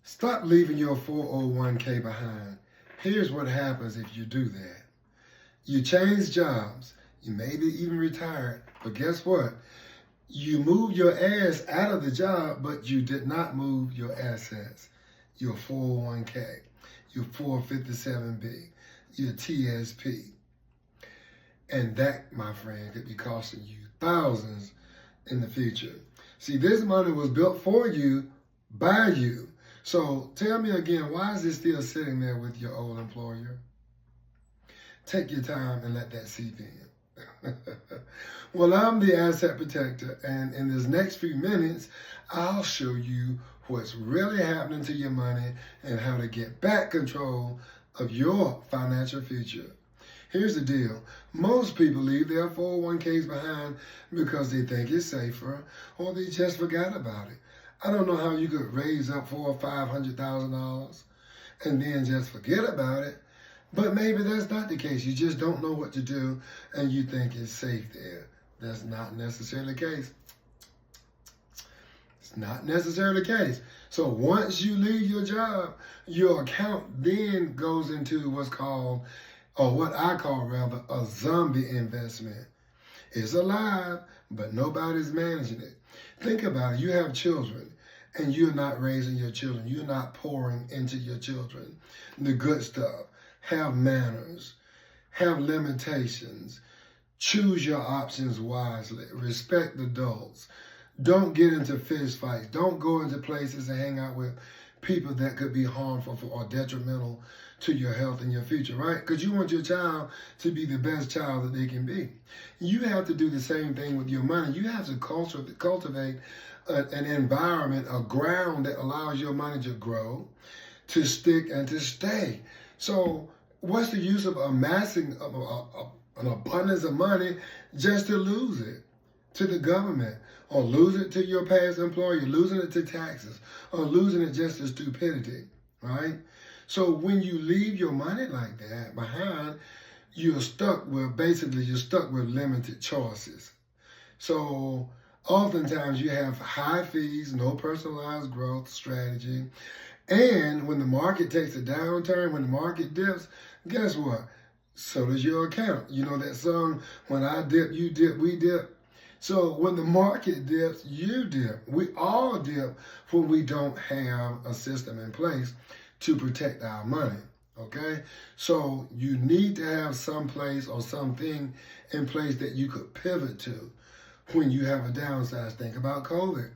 Stop leaving your 401k behind. Here's what happens if you do that. You change jobs. You maybe even retired. But guess what? You moved your ass out of the job, but you did not move your assets. Your 401k, your 457b, your TSP. And that, my friend, could be costing you thousands in the future. See, this money was built for you, by you. So tell me again, why is it still sitting there with your old employer? Take your time and let that seep in. Well, I'm the asset protector, and in this next few minutes, I'll show you what's really happening to your money and how to get back control of your financial future. Here's the deal. Most people leave their 401ks behind because they think it's safer or they just forgot about it. I don't know how you could raise up $400,000 or $500,000 and then just forget about it. But maybe that's not the case. You just don't know what to do and you think it's safe there. That's not necessarily the case. It's not necessarily the case. So once you leave your job, your account then goes into what's called, or what I call rather, a zombie investment. It's alive, but nobody's managing it. Think about it. You have children, and you're not raising your children. You're not pouring into your children the good stuff. Have manners. Have limitations. Choose your options wisely. Respect adults. Don't get into fist fights. Don't go into places and hang out with people that could be harmful or detrimental to your health and your future, right? Because you want your child to be the best child that they can be. You have to do the same thing with your money. You have to cultivate an environment, a ground that allows your money to grow, to stick, and to stay. So what's the use of amassing an abundance of money just to lose it to the government, or lose it to your past employer, losing it to taxes, or losing it just to stupidity, right? So when you leave your money like that behind, you're stuck with limited choices. So oftentimes you have high fees, no personalized growth strategy. And when the market takes a downturn, when the market dips, guess what? So does your account. You know that song, when I dip, you dip, we dip. So when the market dips, you dip. We all dip when we don't have a system in place to protect our money, okay? So you need to have some place or something in place that you could pivot to when you have a downside. Think about COVID.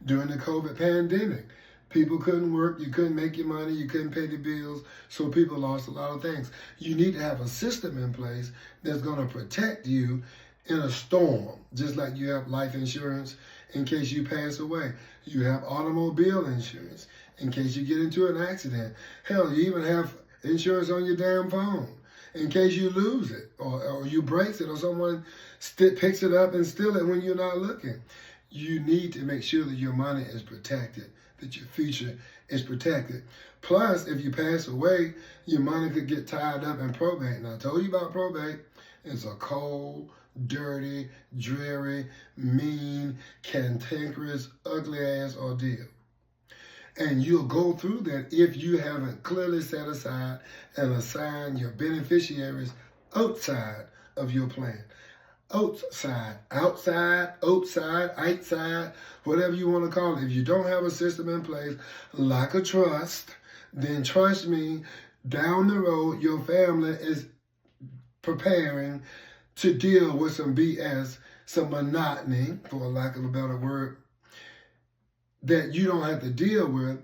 During the COVID pandemic, people couldn't work, you couldn't make your money, you couldn't pay the bills, so people lost a lot of things. You need to have a system in place that's going to protect you in a storm, just like you have life insurance in case you pass away. You have automobile insurance in case you get into an accident. Hell, you even have insurance on your damn phone in case you lose it, or you break it, or someone picks it up and steal it when you're not looking. You need to make sure that your money is protected, that your future is protected. Plus, if you pass away, your money could get tied up in probate. And I told you about probate. It's a cold, dirty, dreary, mean, cantankerous, ugly-ass ordeal. And you'll go through that if you haven't clearly set aside and assigned your beneficiaries outside of your plan. Outside, whatever you want to call it. If you don't have a system in place, like a trust, then trust me, down the road, your family is preparing to deal with some BS, some monotony, for lack of a better word, that you don't have to deal with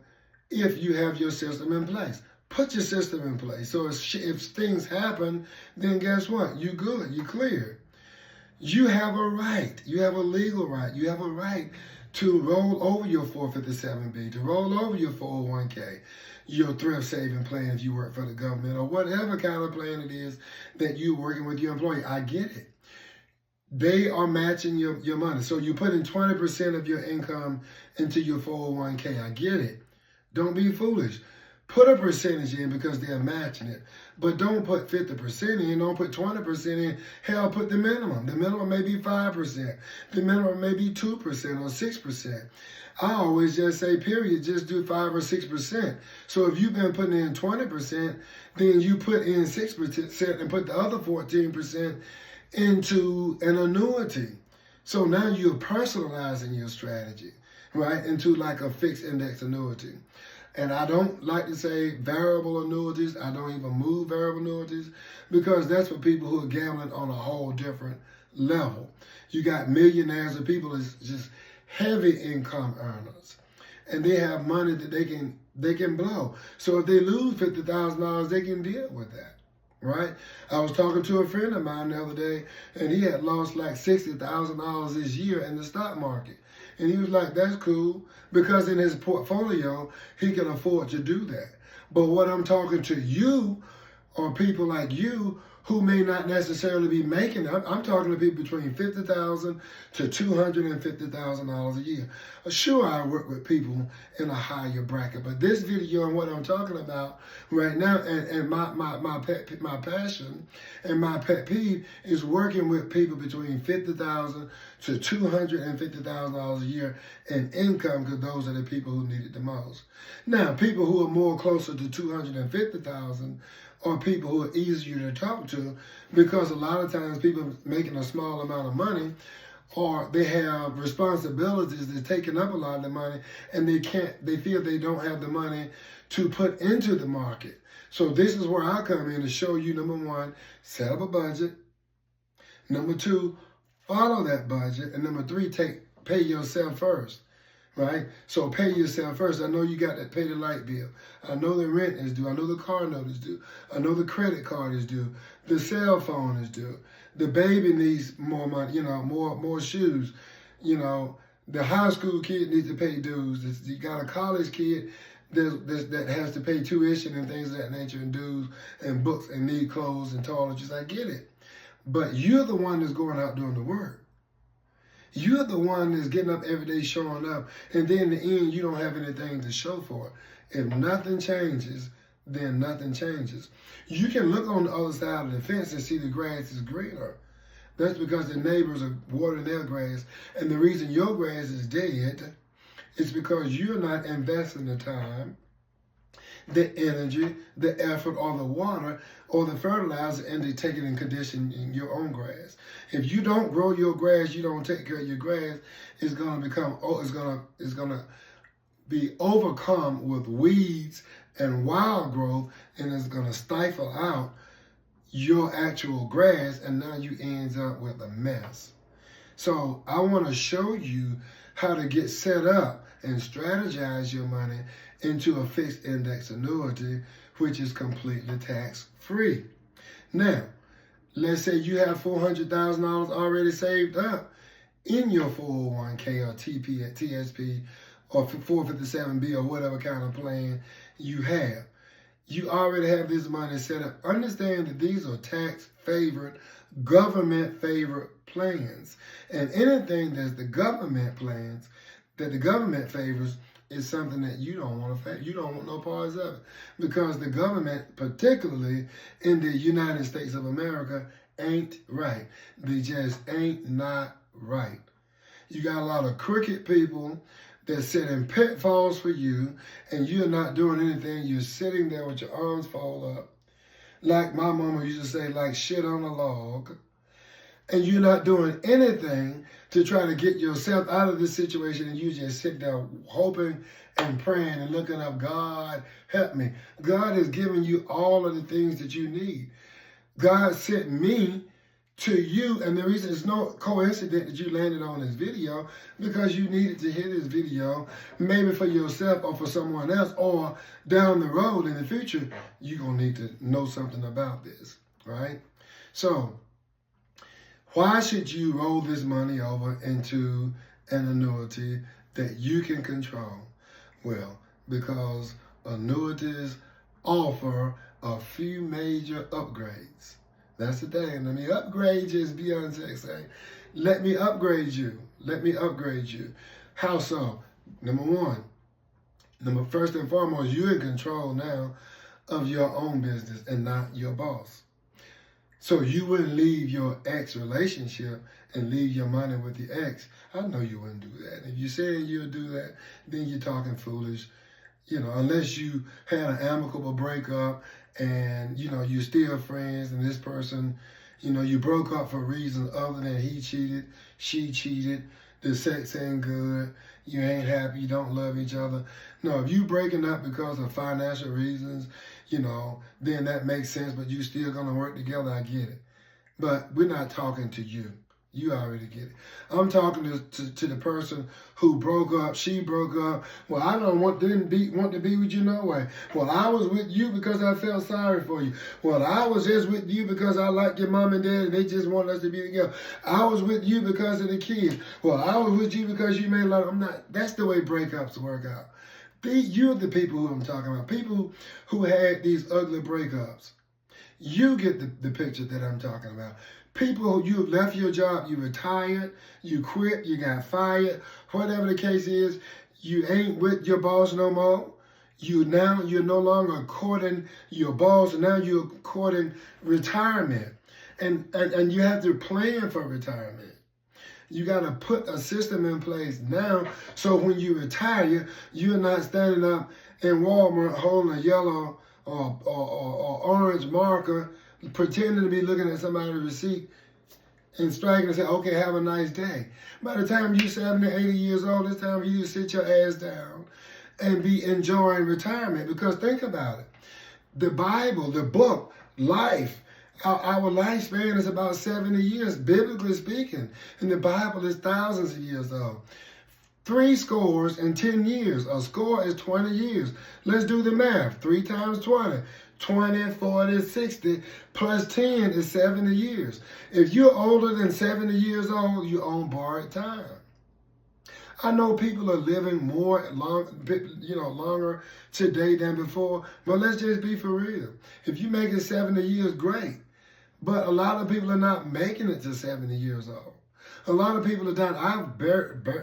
if you have your system in place. Put your system in place. So if things happen, then guess what? You're good. You're clear. You have a right. You have a legal right. You have a right to roll over your 457B, to roll over your 401k, your thrift saving plan if you work for the government, or whatever kind of plan it is that you're working with your employee. I get it. They are matching your money. So you put in 20% of your income into your 401k. I get it. Don't be foolish. Put a percentage in because they're matching it. But don't put 50% in, don't put 20% in. Hell, put the minimum. The minimum may be 5%. The minimum may be 2% or 6%. I always just say, period, just do 5 or 6%. So if you've been putting in 20%, then you put in 6% and put the other 14% into an annuity. So now you're personalizing your strategy, right, into like a fixed index annuity. And I don't like to say variable annuities. I don't even move variable annuities because that's for people who are gambling on a whole different level. You got millionaires or people that's just heavy income earners, and they have money that they can blow. So if they lose $50,000, they can deal with that, right? I was talking to a friend of mine the other day, and he had lost like $60,000 this year in the stock market. And he was like, that's cool, because in his portfolio, he can afford to do that. But what I'm talking to you, or people like you, who may not necessarily be making it. I'm talking to people between $50,000 to $250,000 a year. Sure, I work with people in a higher bracket, but this video and what I'm talking about right now, and my passion and my pet peeve is working with people between $50,000 to $250,000 a year in income, because those are the people who need it the most. Now, people who are more closer to $250,000 are people who are easier to talk to, because a lot of times people making a small amount of money, or they have responsibilities that's taking up a lot of the money, and they feel they don't have the money to put into the market. So this is where I come in to show you, number one, set up a budget. Number two, follow that budget. And number three, pay yourself first. Right? So pay yourself first. I know you got to pay the light bill. I know the rent is due. I know the car note is due. I know the credit card is due. The cell phone is due. The baby needs more money, more shoes. The high school kid needs to pay dues. You got a college kid that has to pay tuition and things of that nature, and dues and books, and need clothes and toiletries. I get it. But you're the one that's going out doing the work. You're the one that's getting up every day showing up, and then in the end, you don't have anything to show for it. If nothing changes, then nothing changes. You can look on the other side of the fence and see the grass is greener. That's because the neighbors are watering their grass, and the reason your grass is dead is because you're not investing the time, the energy, the effort, or the water, or the fertilizer into taking and conditioning your own grass. If you don't grow your grass, you don't take care of your grass, it's gonna be overcome with weeds and wild growth, and it's gonna stifle out your actual grass, and now you end up with a mess. So I want to show you how to get set up and strategize your money into a fixed index annuity, which is completely tax-free. Now, let's say you have $400,000 already saved up in your 401k or TSP or 457B or whatever kind of plan you have. You already have this money set up. Understand that these are tax-favored, government-favored plans. And anything that's the government plans, that the government favors, is something that you don't want to you don't want no parts of it, because the government, particularly in the United States of America, ain't right. They just ain't not right. You got a lot of crooked people that sit in pitfalls for you, and you're not doing anything. You're sitting there with your arms folded up, like my mama used to say, like shit on a log. And you're not doing anything to try to get yourself out of this situation, and you just sit there hoping and praying and looking up, God, help me. God has given you all of the things that you need. God sent me to you, and the reason it's no coincidence that you landed on this video, because you needed to hear this video, maybe for yourself or for someone else, or down the road in the future, you're going to need to know something about this, right? So, why should you roll this money over into an annuity that you can control? Well, because annuities offer a few major upgrades. That's the thing. Let me upgrade you, as Beyonce say. Let me upgrade you. Let me upgrade you. How so? Number one, First and foremost, you're in control now of your own business and not your boss. So you wouldn't leave your ex relationship and leave your money with the ex. I know you wouldn't do that. If you say you'll do that, then you're talking foolish. Unless you had an amicable breakup and, you're still friends and this person, you broke up for reasons other than he cheated, she cheated, the sex ain't good, you ain't happy, you don't love each other. No, if you breaking up because of financial reasons, then that makes sense, but you still gonna work together, I get it. But we're not talking to you. You already get it. I'm talking to the person who broke up, she broke up. Well, I don't want to be with you no way. Well, I was with you because I felt sorry for you. Well, I was just with you because I like your mom and dad and they just want us to be together. I was with you because of the kids. Well, I was with you because you made love. That's the way breakups work out. You're the people who I'm talking about. People who had these ugly breakups. You get the picture that I'm talking about. People, you left your job, you retired, you quit, you got fired, whatever the case is, you ain't with your boss no more. You're no longer courting your boss, now you're courting retirement. And you have to plan for retirement. You got to put a system in place now so when you retire, you're not standing up in Walmart holding a yellow or orange marker, pretending to be looking at somebody's receipt and striking and say, okay, have a nice day. By the time you're 70, 80 years old, it's time for you to sit your ass down and be enjoying retirement. Because think about it. The Bible, the book, life, our lifespan is about 70 years, biblically speaking. And the Bible is thousands of years old. 3 scores and 10 years. A score is 20 years. Let's do the math. 3 times 20. 20, 40, 60, plus 10 is 70 years. If you're older than 70 years old, you're on borrowed time. I know people are living longer today than before, but let's just be for real. If you make it 70 years, great. But a lot of people are not making it to 70 years old. A lot of people are done. I've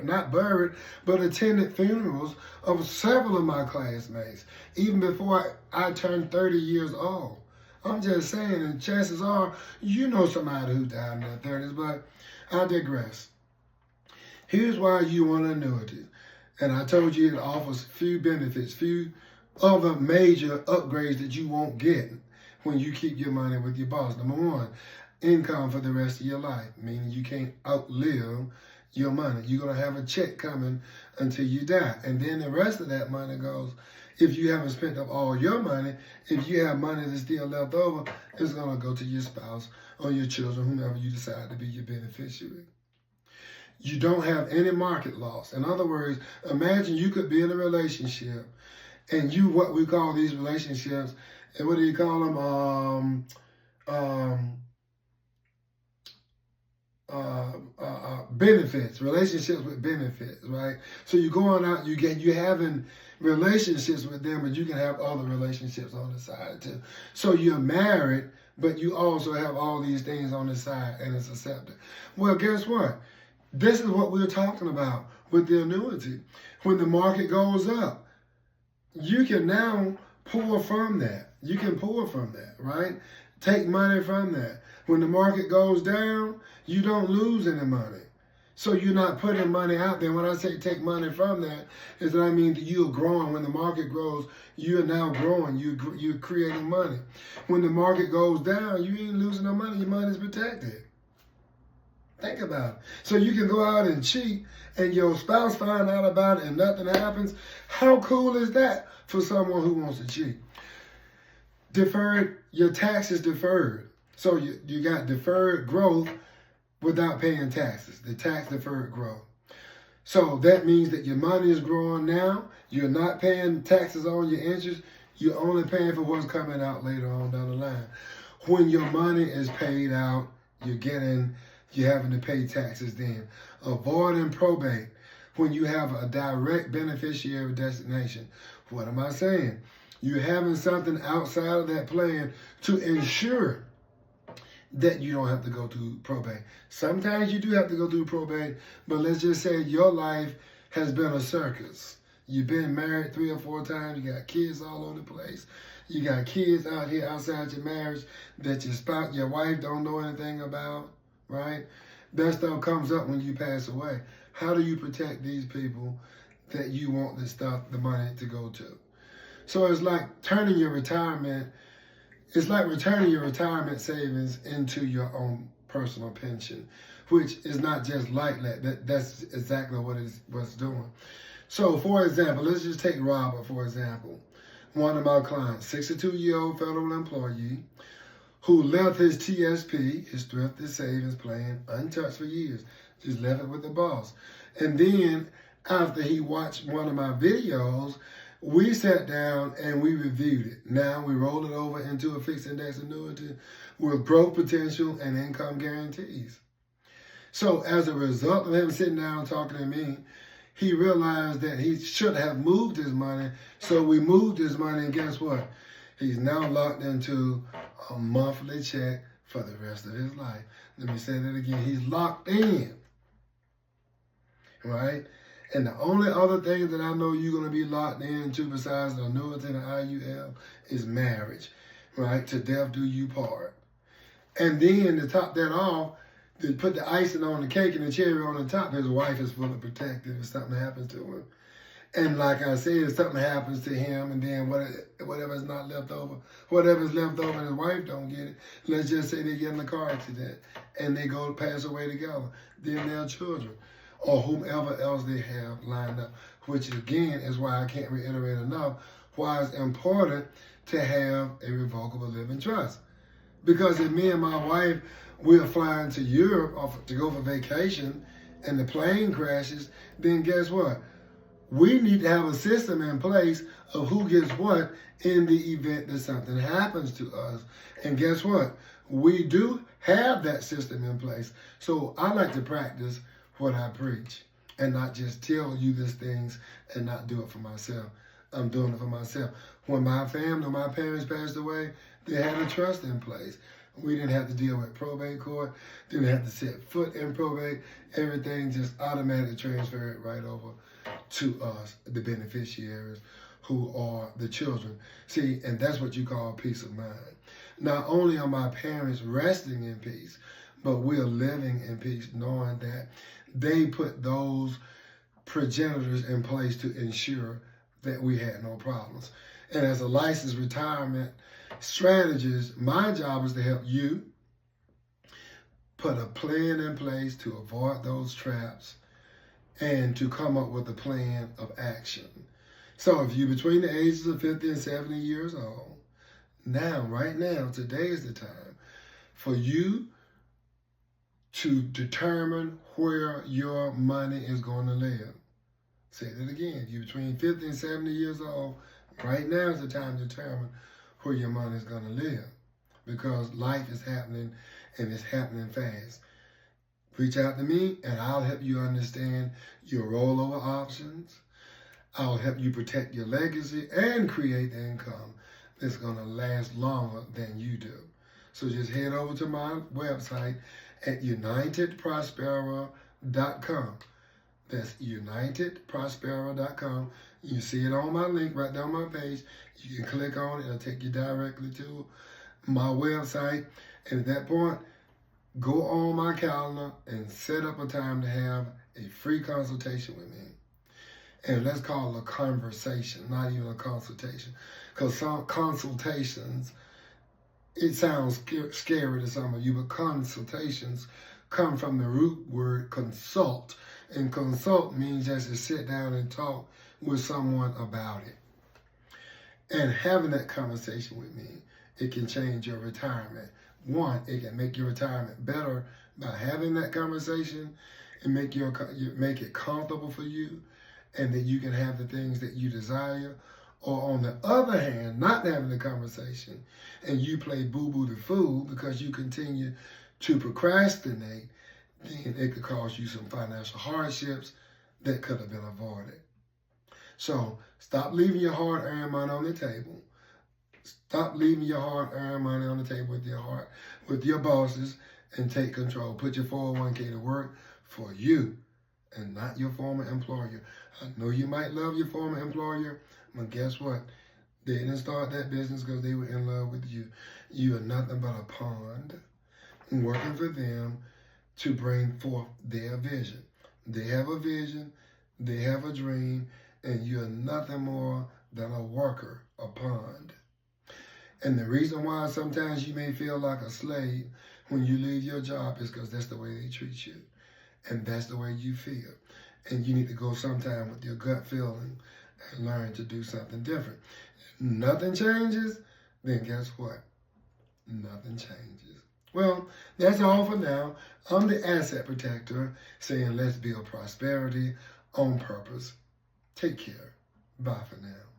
not buried, but attended funerals of several of my classmates, even before I turned 30 years old. I'm just saying, and chances are, you know somebody who died in their 30s, but I digress. Here's why you want an annuity. And I told you it offers few benefits, few other major upgrades that you won't get when you keep your money with your boss. Number one, income for the rest of your life, meaning you can't outlive your money. You're going to have a check coming until you die. And then the rest of that money goes, if you haven't spent up all your money, if you have money that's still left over, it's going to go to your spouse or your children, whomever you decide to be your beneficiary. You don't have any market loss. In other words, imagine you could be in a relationship and what we call these relationships, and what do you call them? Benefits, relationships with benefits, right? So you're going out, you're having relationships with them, but you can have other relationships on the side too. So you're married, but you also have all these things on the side, and it's accepted. Well, guess what? This is what we're talking about with the annuity. When the market goes up, you can now pull from that. You can pull from that, right? Take money from that. When the market goes down, you don't lose any money. So you're not putting money out there. When I say take money from that, is that I mean that you're growing. When the market grows, you're now growing. You're creating money. When the market goes down, you ain't losing no money. Your money's protected. Think about it. So you can go out and cheat and your spouse find out about it and nothing happens. How cool is that for someone who wants to cheat? Deferred, your tax is deferred. So you got deferred growth without paying taxes, the tax-deferred growth. So that means that your money is growing now. You're not paying taxes on your interest. You're only paying for what's coming out later on down the line. When your money is paid out, you're having to pay taxes then. Avoiding probate when you have a direct beneficiary designation. What am I saying? You're having something outside of that plan to ensure that you don't have to go through probate. Sometimes you do have to go through probate, but let's just say your life has been a circus. You've been married 3 or 4 times. You got kids all over the place. You got kids out here outside your marriage that your wife don't know anything about, right? That stuff comes up when you pass away. How do you protect these people that you want the money to go to? So it's like turning your retirement, it's like returning your retirement savings into your own personal pension, which is not just like that. That's exactly what it's doing. So, for example, let's just take Robert, for example. One of my clients, 62-year-old federal employee who left his TSP, his thrifted savings plan, untouched for years. Just left it with the boss. And then after he watched one of my videos, we sat down and we reviewed it. Now we roll it over into a fixed index annuity with growth potential and income guarantees. So as a result of him sitting down talking to me, he realized that he should have moved his money. So we moved his money, and guess what? He's now locked into a monthly check for the rest of his life. Let me say that again. He's locked in, right? And the only other thing that I know you're going to be locked into besides the annuity and the IUL is marriage, right? To death do you part. And then to top that off, to put the icing on the cake and the cherry on the top, his wife is fully protected if something happens to him. And like I said, if something happens to him and then whatever's not left over, whatever's left over and his wife don't get it, let's just say they get in a car accident and they go pass away together, then their children or whomever else they have lined up, which again is why I can't reiterate enough why it's important to have a revocable living trust. Because if me and my wife, we're flying to Europe to go for vacation and the plane crashes, then guess what? We need to have a system in place of who gets what in the event that something happens to us. And guess what? We do have that system in place. So I like to practice what I preach and not just tell you these things and not do it for myself. I'm doing it for myself. When my parents passed away, they had a trust in place. We didn't have to deal with probate court, didn't have to set foot in probate. Everything just automatically transferred right over to us, the beneficiaries, who are the children. See, and that's what you call peace of mind. Not only are my parents resting in peace, but we're living in peace, knowing that they put those progenitors in place to ensure that we had no problems. And as a licensed retirement strategist, my job is to help you put a plan in place to avoid those traps and to come up with a plan of action. So if you're between the ages of 50 and 70 years old, right now, today is the time for you to determine where your money is going to live. Say that again. If you're between 50 and 70 years old, right now is the time to determine where your money is going to live, because life is happening and it's happening fast. Reach out to me and I'll help you understand your rollover options. I'll help you protect your legacy and create the income that's going to last longer than you do. So just head over to my website at unitedprospero.com. That's unitedprospero.com. You see it on my link right down my page. You can click on it. It'll take you directly to my website. And at that point, go on my calendar and set up a time to have a free consultation with me. And let's call it a conversation, not even a consultation. Because some consultations, it sounds scary to some of you, but consultations come from the root word consult. And consult means just to sit down and talk with someone about it. And having that conversation with me, it can change your retirement. One, it can make your retirement better by having that conversation and make it comfortable for you, and that you can have the things that you desire. Or on the other hand, not having the conversation and you play boo-boo the fool because you continue to procrastinate, then it could cause you some financial hardships that could have been avoided. So stop leaving your hard-earned money on the table. Stop leaving your hard-earned money on the table with your bosses, and take control. Put your 401k to work for you and not your former employer. I know you might love your former employer, but guess what? They didn't start that business because they were in love with you. You are nothing but a pawn working for them to bring forth their vision. They have a vision, they have a dream, and you're nothing more than a worker, a pawn. And the reason why sometimes you may feel like a slave when you leave your job is because that's the way they treat you. And that's the way you feel. And you need to go sometime with your gut feeling and learn to do something different. Nothing changes, then guess what? Nothing changes. Well, that's all for now. I'm the asset protector saying let's build prosperity on purpose. Take care. Bye for now.